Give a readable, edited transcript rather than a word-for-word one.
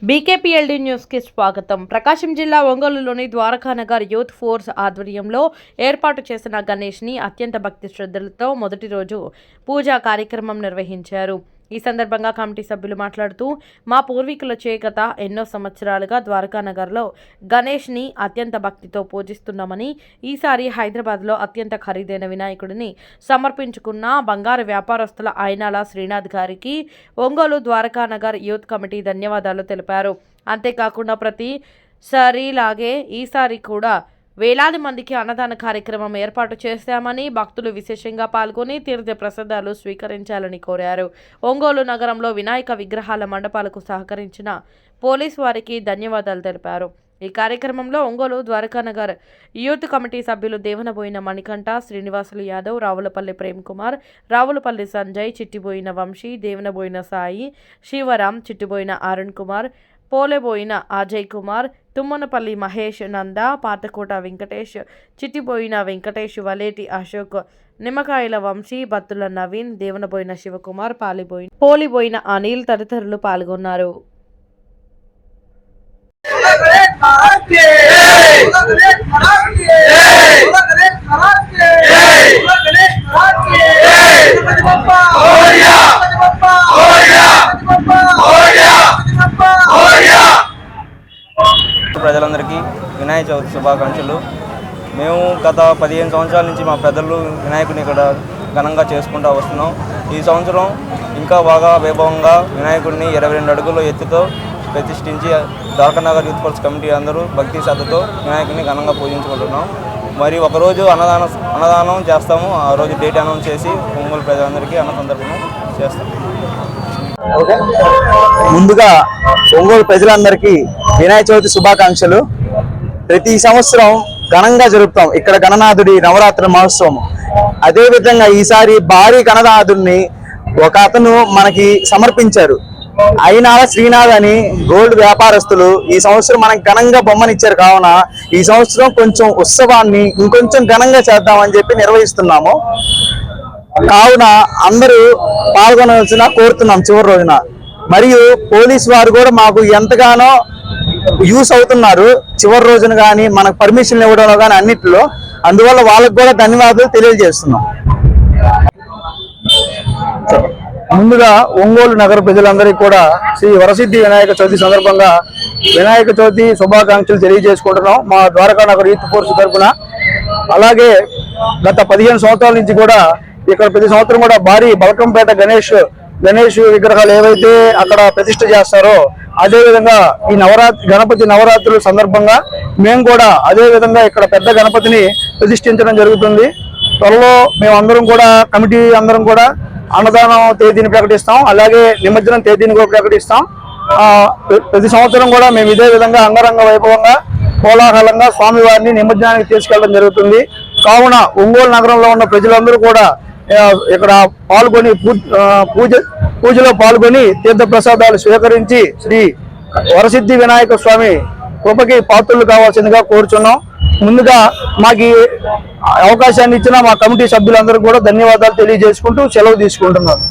బీకేపీఎల్డీ news కి స్వాగతం. ప్రకాశం జిల్లా ఒంగోలులోని ద్వారకానగర్ యూత్ ఫోర్స్ ఆధ్వర్యంలో ఏర్పాటు చేసిన గణేష్ ని అత్యంత భక్తి శ్రద్ధలతో మొదటి రోజు పూజా కార్యక్రమం నిర్వహించారు. ఈ సందర్భంగా కమిటీ సభ్యులు మాట్లాడుతూ, మా పూర్వీకులచే గత ఎన్నో సంవత్సరాలుగా ద్వారకానగర్లో గణేష్ ని అత్యంత భక్తితో పూజిస్తున్నామని, ఈసారి హైదరాబాద్లో అత్యంత ఖరీదైన వినాయకుడిని సమర్పించుకున్న బంగారు వ్యాపారస్తుల అయినాల శ్రీనాథ్ గారికి ఒంగోలు ద్వారకానగర్ యూత్ కమిటీ ధన్యవాదాలు తెలిపారు. అంతేకాకుండా ప్రతిసారిలాగే ఈసారి కూడా వేలాది మందికి అన్నదాన కార్యక్రమం ఏర్పాటు చేశామని, భక్తులు విశేషంగా పాల్గొని తీర్థ ప్రసాదాలు స్వీకరించాలని కోరారు. ఒంగోలు నగరంలో వినాయక విగ్రహాల మండపాలకు సహకరించిన పోలీసు వారికి ధన్యవాదాలు తెలిపారు. ఈ కార్యక్రమంలో ఒంగోలు ద్వారకానగర్ యూత్ కమిటీ సభ్యులు దేవనబోయిన మణికంఠ, శ్రీనివాసులు యాదవ్, రావులపల్లి ప్రేమ్ కుమార్, రావులపల్లి సంజయ్, చిట్టిబోయిన వంశీ, దేవనబోయిన సాయి, శివరాం, చిట్టిబోయిన అరుణ్ కుమార్, పోలేబోయిన అజయ్ కుమార్, తుమ్మనపల్లి మహేష్, నంద, పాతకోట వెంకటేష్, చిట్టిబోయిన వెంకటేష్, వలేటి అశోక్, నిమ్మకాయల వంశీ, బత్తుల నవీన్, దేవనబోయిన శివకుమార్, పోలిబోయిన అనిల్ తదితరులు పాల్గొన్నారు. ప్రజలందరికీ వినాయక చవితి శుభాకాంక్షలు. మేము గత 15 సంవత్సరాల నుంచి మా పెద్దలు వినాయకుని ఇక్కడ ఘనంగా చేసుకుంటూ వస్తున్నాం. ఈ సంవత్సరం ఇంకా బాగా వైభవంగా వినాయకుడిని 22 అడుగుల ఎత్తుతో ప్రతిష్ఠించి ద్వారకానగర్ యూత్ ఫోర్స్ కమిటీ అందరూ భక్తి శ్రద్ధతో వినాయకుడిని ఘనంగా పూజించుకుంటున్నాం. మరి ఒకరోజు అన్నదానం చేస్తాము. ఆ రోజు డేట్ అనౌన్స్ చేసి ఒంగోలు ప్రజలందరికీ అన్న సందర్భం చేస్తాం. ముందుగా ఒంగోలు ప్రజలందరికీ వినాయక చవితి శుభాకాంక్షలు. ప్రతి సంవత్సరం ఘనంగా జరుపుతాం ఇక్కడ గణనాథుడి నవరాత్రి మహోత్సవం. అదేవిధంగా ఈసారి భారీ గణనాథుడిని ఒక అతను మనకి సమర్పించారు. అయినాల శ్రీనాథ్ అని గోల్డ్ వ్యాపారస్తులు ఈ సంవత్సరం మనకి ఘనంగా బొమ్మనిచ్చారు. కావున ఈ సంవత్సరం కొంచెం ఉత్సవాన్ని ఇంకొంచెం ఘనంగా చేద్దామని చెప్పి నిర్వహిస్తున్నాము. కావున అందరూ పాల్గొనవలసిన కోరుతున్నాం. చివరి రోజున మరియు పోలీసు వారు కూడా మాకు ఎంతగానో యూస్ అవుతున్నారు. చివరి రోజున కానీ మనకు పర్మిషన్ ఇవ్వడంలో కానీ అన్నిటిలో. అందువల్ల వాళ్ళకు కూడా ధన్యవాదాలు తెలియజేస్తున్నాం. ముందుగా ఒంగోలు నగర ప్రజలందరికీ కూడా శ్రీ వరసిద్ధి వినాయక చవితి సందర్భంగా వినాయక చవితి శుభాకాంక్షలు తెలియజేసుకుంటున్నాం మా ద్వారకానగర్ యూత్ ఫోర్స్ తరఫున. అలాగే గత 15 సంవత్సరాల నుంచి కూడా ఇక్కడ ప్రతి సంవత్సరం కూడా భారీ బల్కంపేట గణేష్ విగ్రహాలు ఏవైతే అక్కడ ప్రతిష్ఠ చేస్తారో అదేవిధంగా ఈ గణపతి నవరాత్రుల సందర్భంగా మేము కూడా అదే విధంగా ఇక్కడ పెద్ద గణపతిని ప్రతిష్ఠించడం జరుగుతుంది. త్వరలో మేమందరం కూడా కమిటీ అందరం కూడా అన్నదానం తేదీని ప్రకటిస్తాం. అలాగే నిమజ్జనం తేదీని కూడా ప్రకటిస్తాం. ప్రతి సంవత్సరం కూడా మేము ఇదే విధంగా అంగరంగ వైభవంగా కోలాహలంగా స్వామివారిని నిమజ్జనానికి తీసుకెళ్లడం జరుగుతుంది. కావున ఒంగోలు నగరంలో ఉన్న ప్రజలందరూ కూడా ఇక్కడ పాల్గొని పూజలో పాల్గొని తీర్థ ప్రసాదాలు స్వీకరించి శ్రీ వరసిద్ధి వినాయక స్వామి కృపకి పాత్రలు కావాల్సిందిగా కోరుచున్నాం. ముందుగా మాకు అవకాశాన్ని ఇచ్చిన మా కమిటీ సభ్యులందరూ కూడా ధన్యవాదాలు తెలియజేసుకుంటూ సెలవు తీసుకుంటున్నాను.